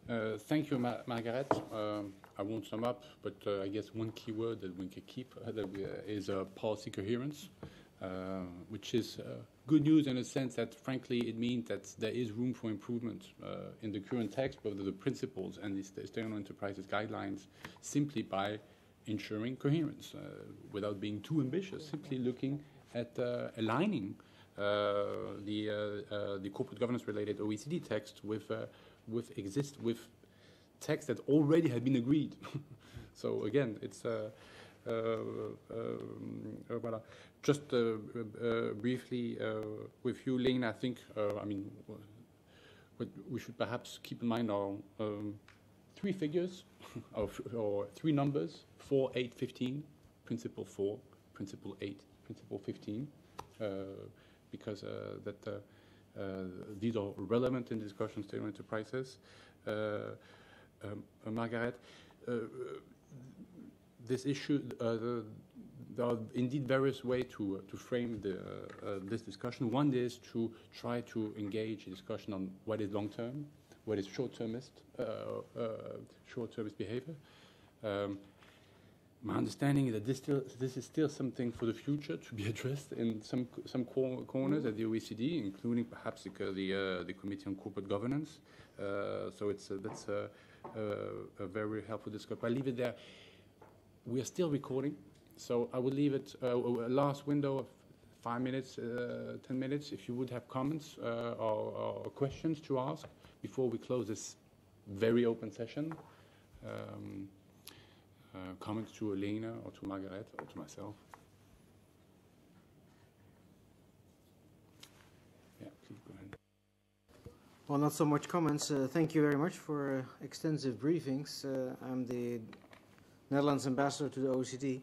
Thank you, Margaret. I won't sum up, but I guess one key word that we can keep is policy coherence, which is good news in a sense that, frankly, it means that there is room for improvement in the current text, both of the principles and the external enterprises guidelines, simply by ensuring coherence, without being too ambitious, simply looking at aligning the corporate governance-related OECD text with text that already had been agreed. So again, it's voilà. Just briefly with you, Lane, I think what we should perhaps keep in mind are three figures or three numbers: 4, 8, 15. Principle 4, Principle 8, Principle 15, because these are relevant in discussions to enterprises. Margaret, this issue, there are indeed various ways to frame this discussion. One is to try to engage a discussion on what is long-term, what is short-termist behavior. My understanding is that this is still something for the future to be addressed in some corners at the OECD, including perhaps the Committee on Corporate Governance. So that's a very helpful discussion. I'll leave it there. We are still recording, so I would leave it a last window of 5 minutes, 10 minutes, if you would have comments or questions to ask before we close this very open session. Comments to Elena or to Margaret or to myself. Yeah, please go ahead. Well, not so much comments. Thank you very much for extensive briefings. I'm the Netherlands ambassador to the OECD.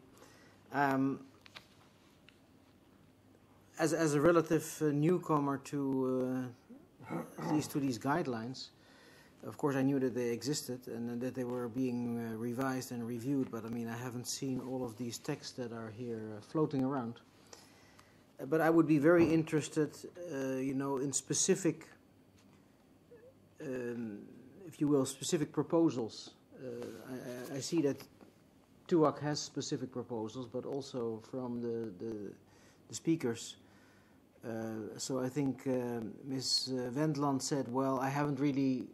As a relative newcomer to at least to these guidelines, of course I knew that they existed and that they were being revised and reviewed, but I mean I haven't seen all of these texts that are here floating around. But I would be very interested, in specific, if you will, specific proposals. I see that TUAC has specific proposals, but also from the speakers. So I think Ms. Wendland said, well, I haven't really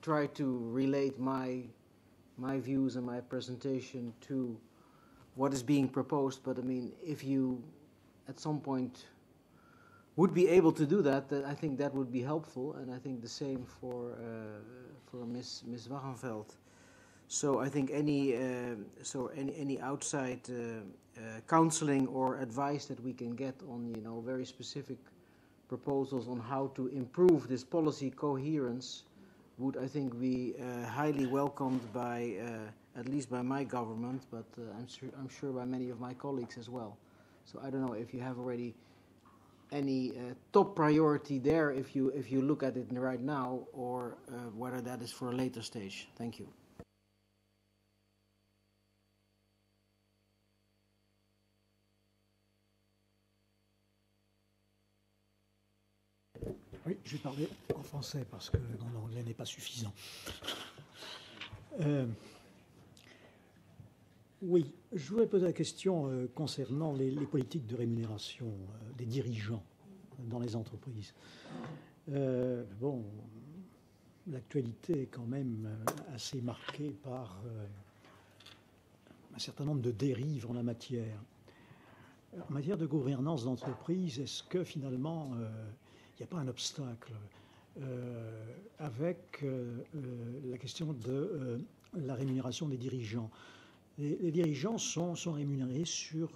tried to relate my views and my presentation to what is being proposed, but I mean, if you at some point would be able to do that, I think that would be helpful, and I think the same for Ms. Wagenveld. So I think any outside counseling or advice that we can get on very specific proposals on how to improve this policy coherence would, I think, be highly welcomed by at least by my government, but I'm sure by many of my colleagues as well. So I don't know if you have already any top priority there if you look at it right now, or whether that is for a later stage. Thank you. Oui, je vais parler en français parce que mon anglais n'est pas suffisant. Oui, je voudrais poser la question concernant les politiques de rémunération des dirigeants dans les entreprises. Bon, l'actualité est quand même assez marquée par un certain nombre de dérives en la matière. En matière de gouvernance d'entreprise, est-ce que finalement il n'y a pas un obstacle avec la question de la rémunération des dirigeants? Les dirigeants sont rémunérés sur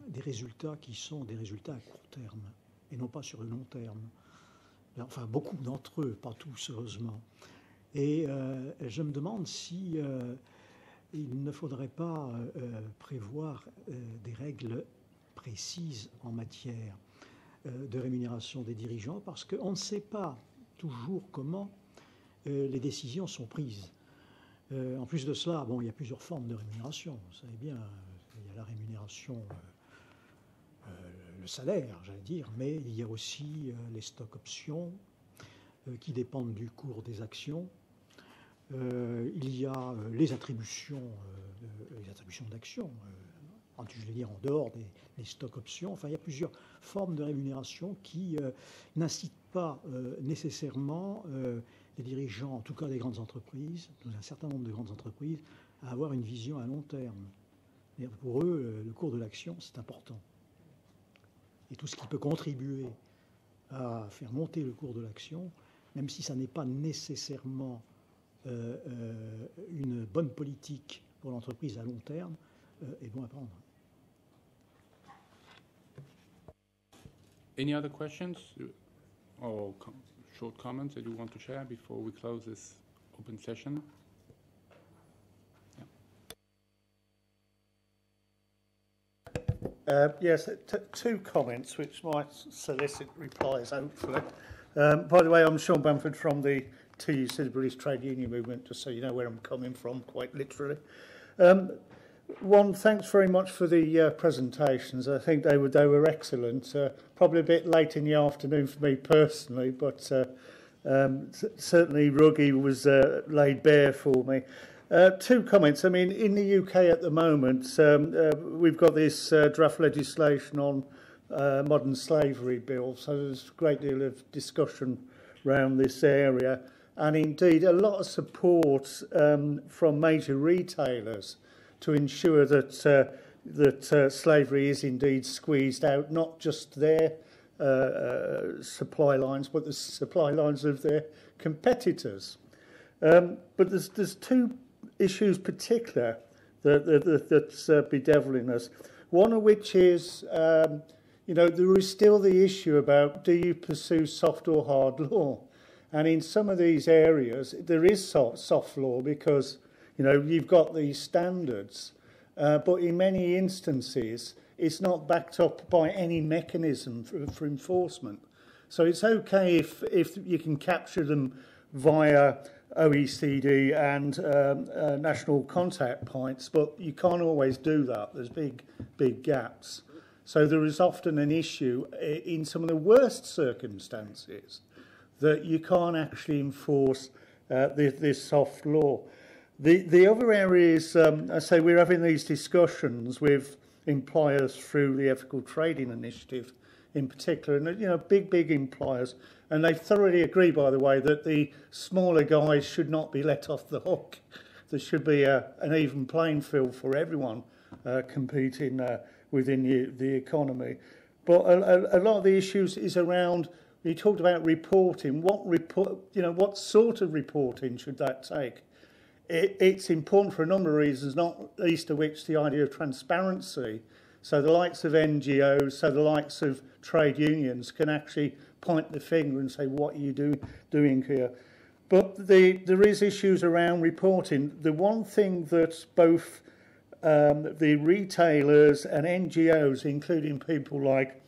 des résultats qui sont des résultats à court terme et non pas sur le long terme. Enfin, beaucoup d'entre eux, pas tous, heureusement. Et je me demande si il ne faudrait pas prévoir des règles précises en matière de rémunération des dirigeants, parce qu'on ne sait pas toujours comment les décisions sont prises. En plus de cela, bon, il y a plusieurs formes de rémunération. Vous savez bien, il y a la rémunération, le salaire, j'allais dire, mais il y a aussi les stock options qui dépendent du cours des actions. Il y a les attributions d'actions, je vais dire en dehors des stocks options. Enfin, il y a plusieurs formes de rémunération qui n'incitent pas nécessairement les dirigeants, en tout cas des grandes entreprises, un certain nombre de grandes entreprises, à avoir une vision à long terme. Pour eux, le cours de l'action, c'est important. Et tout ce qui peut contribuer à faire monter le cours de l'action, même si ça n'est pas nécessairement une bonne politique pour l'entreprise à long terme, est bon à prendre. Any other questions or short comments that you want to share before we close this open session? Yes, two comments which might solicit replies, hopefully. By the way, I'm Sean Bamford from the TUAC, the British Trade Union Movement, just so you know where I'm coming from, quite literally. One, thanks very much for the presentations. I think they were excellent. Probably a bit late in the afternoon for me personally, but certainly Ruggie was laid bare for me. Two comments. I mean, in the UK at the moment, we've got this draft legislation on modern slavery bill, so there's a great deal of discussion around this area, and indeed a lot of support from major retailers to ensure that slavery is indeed squeezed out, not just their supply lines, but the supply lines of their competitors. But there's two issues particular that's bedeviling us. One of which is, there is still the issue about, do you pursue soft or hard law? And in some of these areas, there is soft law because, you've got these standards, but in many instances, it's not backed up by any mechanism for enforcement. So it's okay if you can capture them via OECD and national contact points, but you can't always do that. There's big gaps. So there is often an issue in some of the worst circumstances that you can't actually enforce this soft law. The other area is, I say, we're having these discussions with employers through the Ethical Trading Initiative in particular, and big employers, and they thoroughly agree, by the way, that the smaller guys should not be let off the hook. There should be an even playing field for everyone competing within the economy. But a lot of the issues is around. You talked about reporting. What sort of reporting should that take? It's important for a number of reasons, not least of which the idea of transparency. So the likes of NGOs, so the likes of trade unions can actually point the finger and say, what are you doing here? But there is issues around reporting. The one thing that both the retailers and NGOs, including people like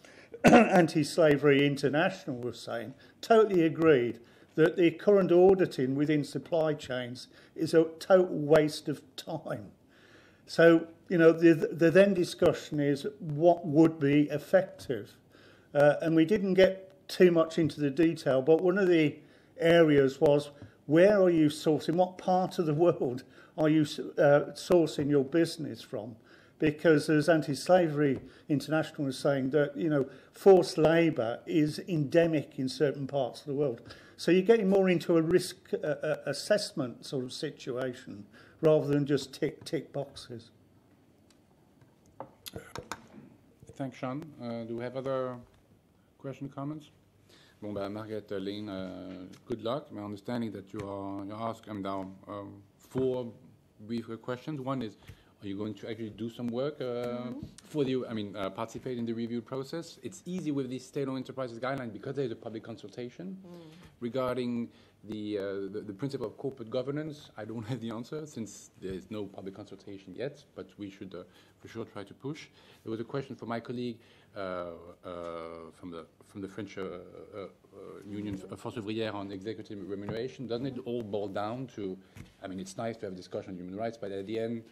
Anti-Slavery International, were saying, totally agreed that the current auditing within supply chains is a total waste of time. So, the then discussion is what would be effective. And we didn't get too much into the detail, but one of the areas was, where are you sourcing? What part of the world are you sourcing your business from? Because as Anti-Slavery International is saying that, forced labour is endemic in certain parts of the world. So you're getting more into a risk assessment sort of situation rather than just tick boxes. Thanks, Sean. Do we have other questions, comments? Bon, Margaret, Lane, good luck. My understanding that you're asking now 4 brief questions. One is, are you going to actually do some work participate in the review process? It's easy with these state-owned enterprises guidelines because there's a public consultation regarding the principle of corporate governance. I don't have the answer since there's no public consultation yet, but we should for sure try to push. There was a question from my colleague from the French Union Force Ouvrière on executive remuneration. Doesn't it all boil down to? I mean, it's nice to have a discussion on human rights, but at the end,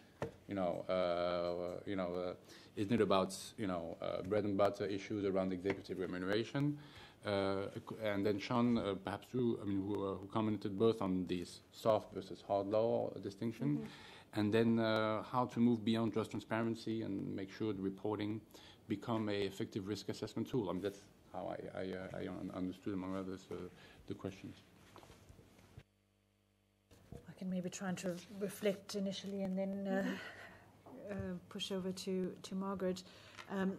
isn't it about bread and butter issues around executive remuneration? And then Sean, perhaps you, I mean, who commented both on this soft versus hard law distinction, and then how to move beyond just transparency and make sure the reporting become a effective risk assessment tool. I mean, that's how I understood, among others, the questions. I can maybe try to reflect initially and then push over to Margaret.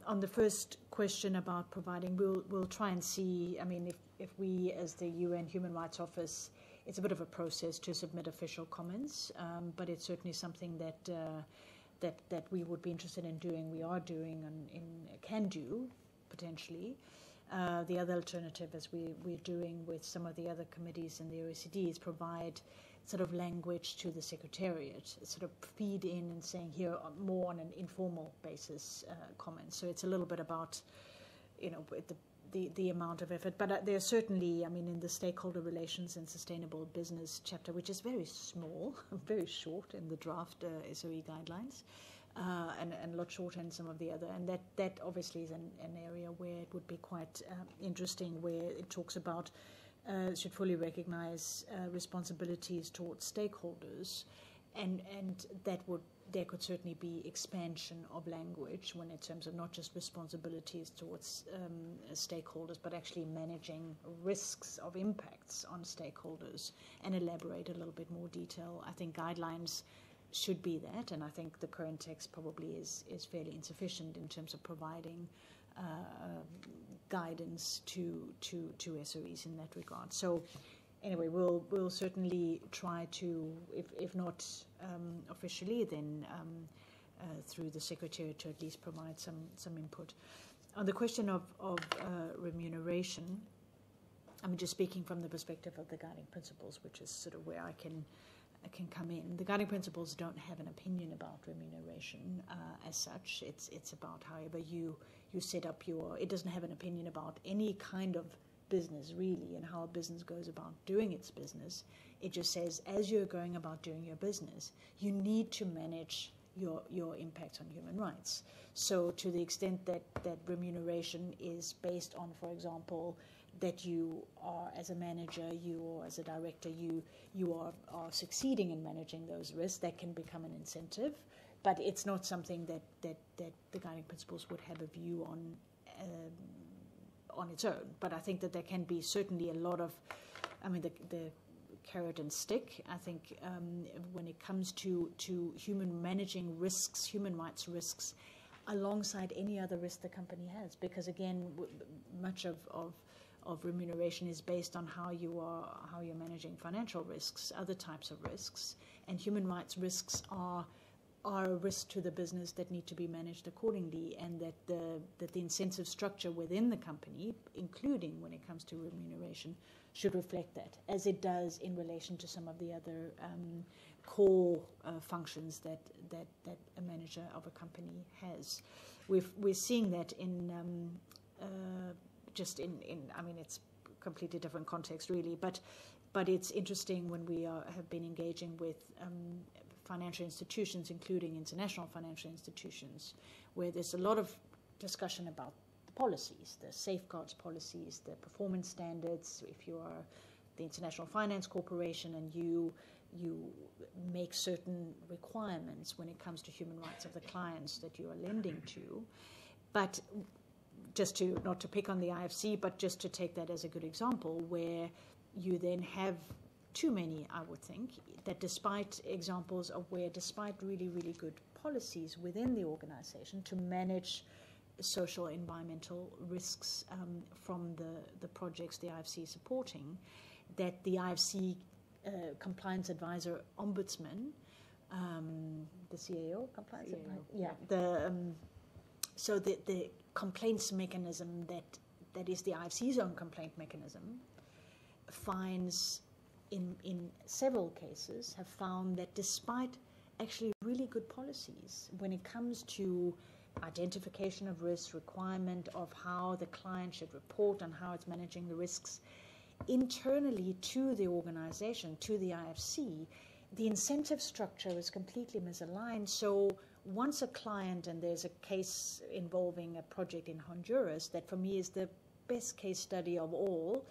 On the first question about providing, we'll try and see. I mean, if we, as the UN Human Rights Office, it's a bit of a process to submit official comments, but it's certainly something that we would be interested in doing. We are doing and can do potentially. The other alternative, as we're doing with some of the other committees in the OECD, is provide sort of language to the Secretariat, sort of feed in and saying here more on an informal basis comments. So it's a little bit about, you know, the amount of effort. But there's certainly, I mean, in the stakeholder relations and sustainable business chapter, which is very small, very short in the draft SOE guidelines, and a lot shorter in some of the other. And that obviously is an area where it would be quite interesting, where it talks about should fully recognize responsibilities towards stakeholders, and there could certainly be expansion of language when in terms of not just responsibilities towards stakeholders, but actually managing risks of impacts on stakeholders, and elaborate a little bit more detail. I think guidelines should be that, and I think the current text probably is fairly insufficient in terms of providing guidance to SOEs in that regard. So anyway, we'll certainly try to, if not officially, then through the Secretariat, to at least provide some input. On the question of remuneration, I mean, just speaking from the perspective of the guiding principles, which is sort of where I can come in. The guiding principles don't have an opinion about remuneration as such. It's about however you set up your. It doesn't have an opinion about any kind of business really and how a business goes about doing its business. It just says, as you're going about doing your business, you need to manage your impact on human rights. So to the extent that remuneration is based on, for example, that you are, as a manager, you or as a director, you are succeeding in managing those risks, that can become an incentive. But it's not something that the guiding principles would have a view on its own. But I think that there can be certainly a lot of, I mean, the carrot and stick. I think when it comes to managing risks, human rights risks, alongside any other risk the company has, because again, much of remuneration is based on how you're managing financial risks, other types of risks, and human rights risks are a risk to the business that need to be managed accordingly, and that the incentive structure within the company, including when it comes to remuneration, should reflect that, as it does in relation to some of the other core functions that a manager of a company has. We're seeing that in just in I mean, it's a completely different context really, but it's interesting when we have been engaging with financial institutions, including international financial institutions, where there's a lot of discussion about the policies, the safeguards policies, the performance standards. If you are the International Finance Corporation and you make certain requirements when it comes to human rights of the clients that you are lending to, but just to, not to pick on the IFC, but just to take that as a good example, where you then have too many, I would think, that despite examples of where, despite really, really good policies within the organization to manage social environmental risks from the projects the IFC is supporting, that the IFC compliance advisor ombudsman, the CAO, compliance advisor, so the complaints mechanism that is the IFC's own complaint mechanism finds in several cases have found that despite actually really good policies when it comes to identification of risks, requirement of how the client should report on how it's managing the risks internally to the organization, to the IFC, the incentive structure is completely misaligned. So once a client, and there's a case involving a project in Honduras that for me is the best case study of all,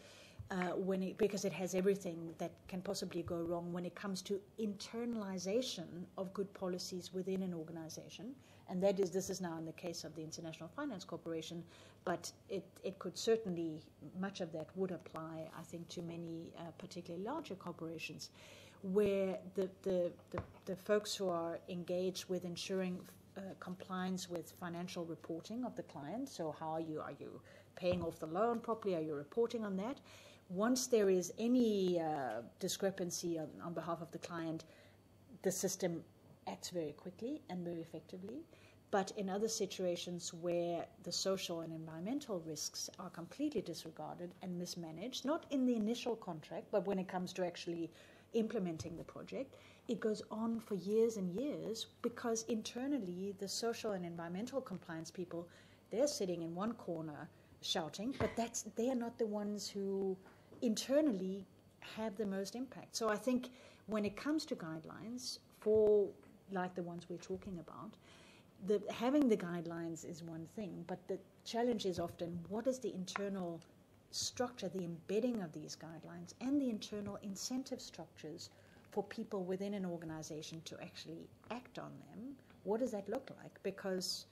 because it has everything that can possibly go wrong when it comes to internalization of good policies within an organization. And this is now in the case of the International Finance Corporation, but it could certainly, much of that would apply, I think, to many particularly larger corporations, where the folks who are engaged with ensuring compliance with financial reporting of the client, so are you paying off the loan properly, are you reporting on that? Once there is any discrepancy on behalf of the client, the system acts very quickly and very effectively. But in other situations where the social and environmental risks are completely disregarded and mismanaged, not in the initial contract, but when it comes to actually implementing the project, it goes on for years and years, because internally the social and environmental compliance people, they're sitting in one corner shouting, but they are not the ones who internally have the most impact. So I think when it comes to guidelines for like the ones we're talking about, having the guidelines is one thing, but the challenge is often what is the internal structure, the embedding of these guidelines, and the internal incentive structures for people within an organization to actually act on them. What does that look like? Because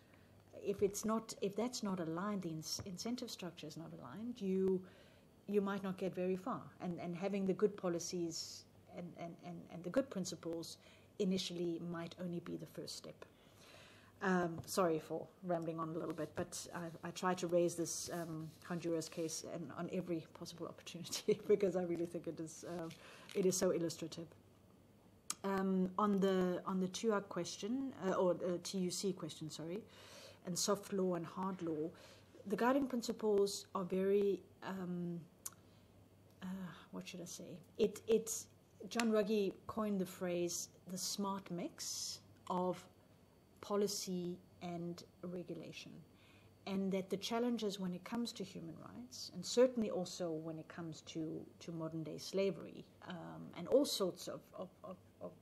if that's not aligned, the incentive structure is not aligned, you might not get very far. And having the good policies and the good principles initially might only be the first step. Sorry for rambling on a little bit, but I try to raise this Honduras case on every possible opportunity because I really think it is so illustrative. On the TUAC question, or TUC question, sorry, and soft law and hard law, the guiding principles are very, what should I say? It's John Ruggie coined the phrase the smart mix of policy and regulation, and that the challenges when it comes to human rights, and certainly also when it comes to modern day slavery, and all sorts of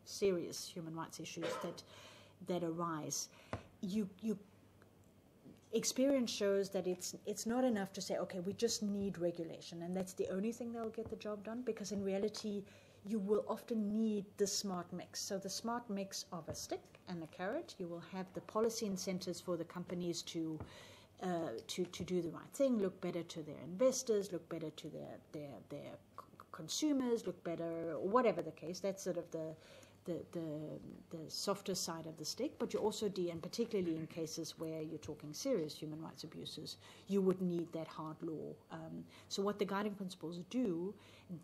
serious human rights issues that arise, experience shows that it's not enough to say, okay, we just need regulation and that's the only thing that will get the job done, because in reality you will often need the smart mix. So the smart mix of a stick and a carrot. You will have the policy incentives for the companies to do the right thing, look better to their investors, look better to their consumers, look better, or whatever the case. That's sort of the softer side of the stick. But you also and particularly in cases where you're talking serious human rights abuses, you would need that hard law. So what the guiding principles do,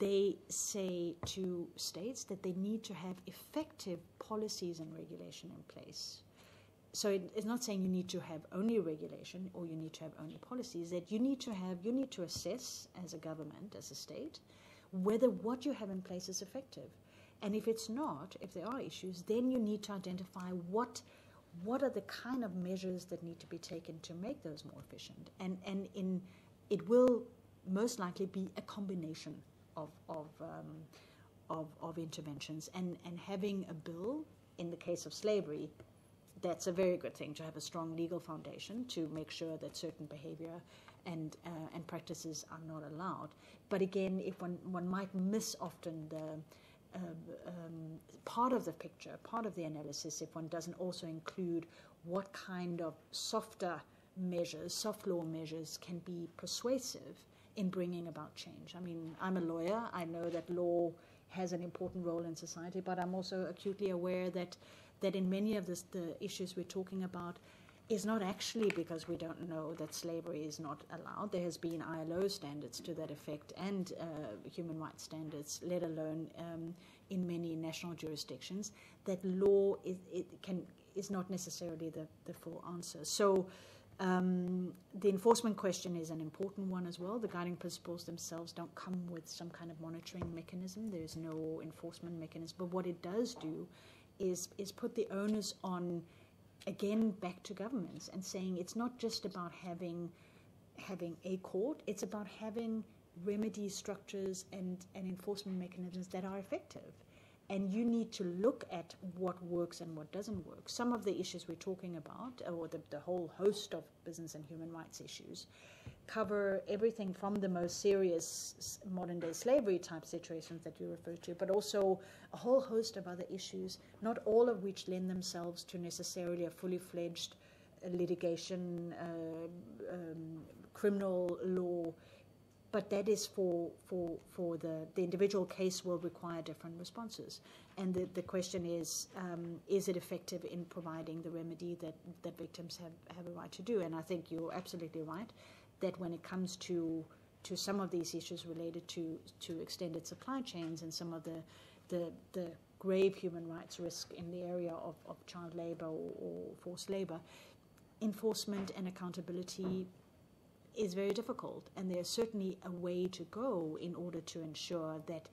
they say to states that they need to have effective policies and regulation in place. So it's not saying you need to have only regulation or you need to have only policies, that you need to assess as a government, as a state, whether what you have in place is effective. And if it's not, if there are issues, then you need to identify what are the kind of measures that need to be taken to make those more efficient. And it will most likely be a combination of interventions. And having a bill, in the case of slavery, that's a very good thing, to have a strong legal foundation to make sure that certain behavior and practices are not allowed. But again, if one might miss often the part of the picture, part of the analysis, if one doesn't also include what kind of softer measures, soft law measures, can be persuasive in bringing about change. I mean, I'm a lawyer. I know that law has an important role in society, but I'm also acutely aware that in many of the issues we're talking about is not actually because we don't know that slavery is not allowed. There has been ILO standards to that effect and human rights standards, let alone in many national jurisdictions, that law is not necessarily the full answer. So the enforcement question is an important one as well. The guiding principles themselves don't come with some kind of monitoring mechanism. There's no enforcement mechanism. But what it does do is put the onus on, again, back to governments and saying it's not just about having a court, it's about having remedy structures and enforcement mechanisms that are effective. And you need to look at what works and what doesn't work. Some of the issues we're talking about, or the whole host of business and human rights issues, cover everything from the most serious modern-day slavery type situations that you refer to, but also a whole host of other issues, not all of which lend themselves to necessarily a fully fledged litigation, criminal law, but that is for the individual case will require different responses. And the question is it effective in providing the remedy that victims have a right to do? And I think you're absolutely right that when it comes to some of these issues related to extended supply chains and some of the grave human rights risk in the area of child labor or forced labor, enforcement and accountability is very difficult, and there's certainly a way to go in order to ensure that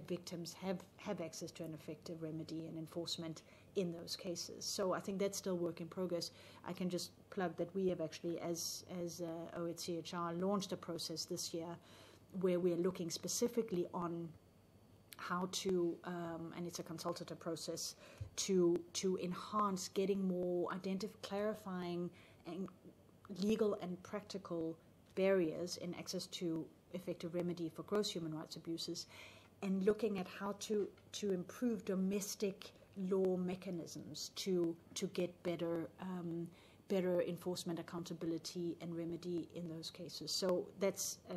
victims have access to an effective remedy and enforcement in those cases. So I think that's still work in progress. I can just plug that we have actually, as OHCHR, launched a process this year where we're looking specifically on how to, and it's a consultative process, to enhance getting more clarifying and legal and practical barriers in access to effective remedy for gross human rights abuses, and looking at how to improve domestic law mechanisms to get better enforcement, accountability, and remedy in those cases. So that's a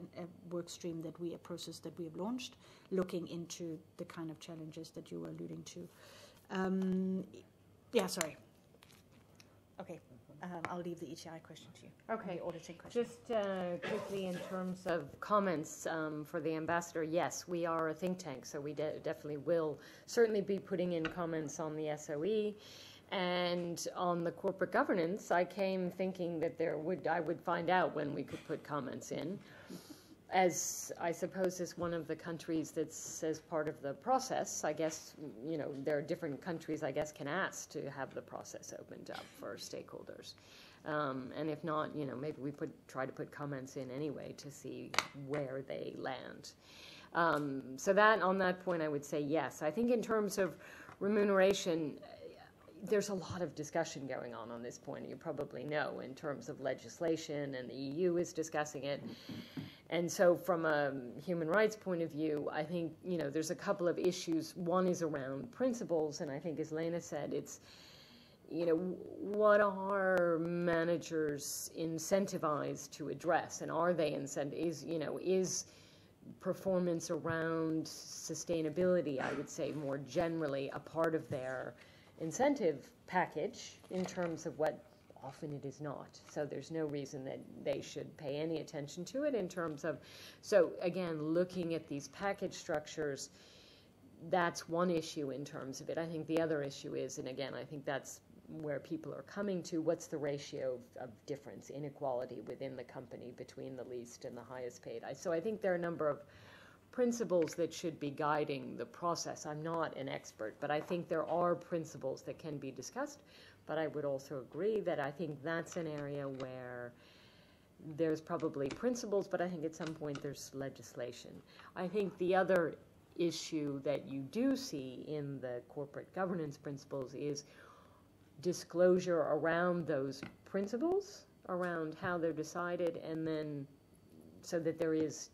work stream a process that we have launched, looking into the kind of challenges that you were alluding to. Sorry. Okay. I'll leave the ETI question to you. Okay. The auditing question. Just quickly in terms of comments for the ambassador, yes, we are a think tank, so we definitely will certainly be putting in comments on the SOE. And on the corporate governance, I came thinking that I would find out when we could put comments in. As I suppose as one of the countries that's as part of the process, I guess, there are different countries, I guess, can ask to have the process opened up for stakeholders. And if not, maybe we try to put comments in anyway to see where they land. So that, on that point, I would say yes. I think in terms of remuneration, there's a lot of discussion going on this point, you probably know, in terms of legislation, and the EU is discussing it. And so from a human rights point of view, I think, there's a couple of issues. One is around principles, and I think, as Lena said, it's, what are managers incentivized to address, and are they is performance around sustainability, I would say, more generally a part of their incentive package in terms of what often it is not. So there's no reason that they should pay any attention to it in terms of, so again, looking at these package structures, that's one issue in terms of it. I think the other issue is, and again, I think that's where people are coming to, what's the ratio of difference, inequality within the company between the least and the highest paid. So I think there are a number of principles that should be guiding the process. I'm not an expert, but I think there are principles that can be discussed. But I would also agree that I think that's an area where there's probably principles, but I think at some point there's legislation. I think the other issue that you do see in the corporate governance principles is disclosure around those principles, around how they're decided, and then so that there is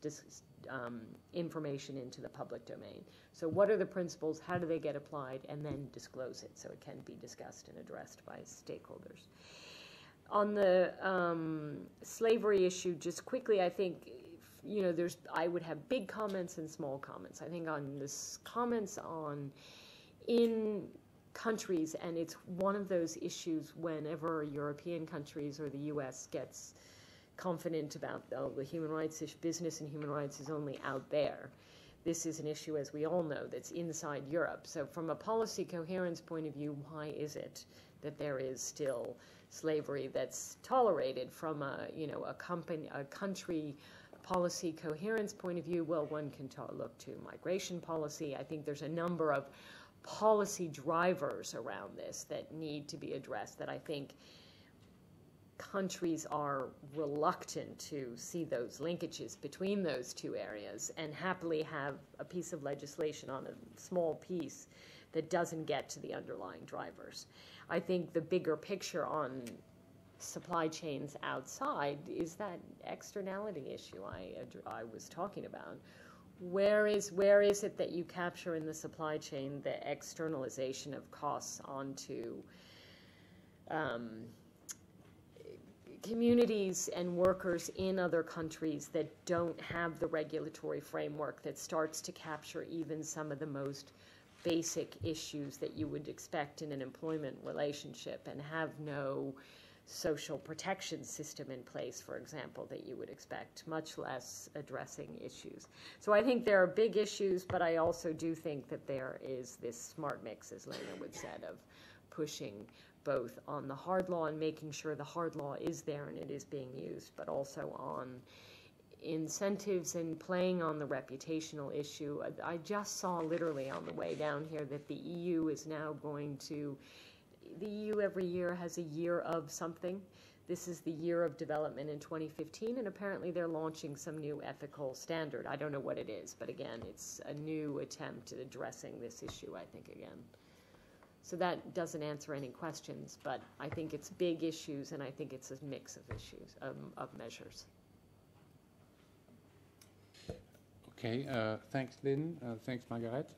information into the public domain. So what are the principles, how do they get applied, and then disclose it so it can be discussed and addressed by stakeholders. On the slavery issue, just quickly, I think, I would have big comments and small comments. I think on this comments in countries, and it's one of those issues whenever European countries or the US gets confident about the human rights issue, business and human rights is only out there. This is an issue, as we all know, that's inside Europe. So from a policy coherence point of view, why is it that there is still slavery that's tolerated? From a country policy coherence point of view, well, one can look to migration policy. I think there's a number of policy drivers around this that need to be addressed that I think countries are reluctant to see those linkages between those two areas and happily have a piece of legislation on a small piece that doesn't get to the underlying drivers. I think the bigger picture on supply chains outside is that externality issue I was talking about. Where is it that you capture in the supply chain the externalization of costs onto communities and workers in other countries that don't have the regulatory framework that starts to capture even some of the most basic issues that you would expect in an employment relationship and have no social protection system in place, for example, that you would expect, much less addressing issues. So I think there are big issues, but I also do think that there is this smart mix, as Lena would said, of pushing both on the hard law and making sure the hard law is there and it is being used, but also on incentives and playing on the reputational issue. I just saw literally on the way down here that the EU is now going to, the EU every year has a year of something. This is the year of development in 2015, and apparently they're launching some new ethical standard. I don't know what it is, but again, it's a new attempt at addressing this issue, I think, again. So that doesn't answer any questions, but I think it's big issues, and I think it's a mix of issues, of measures. Okay, thanks, Lynn. Thanks, Margaret.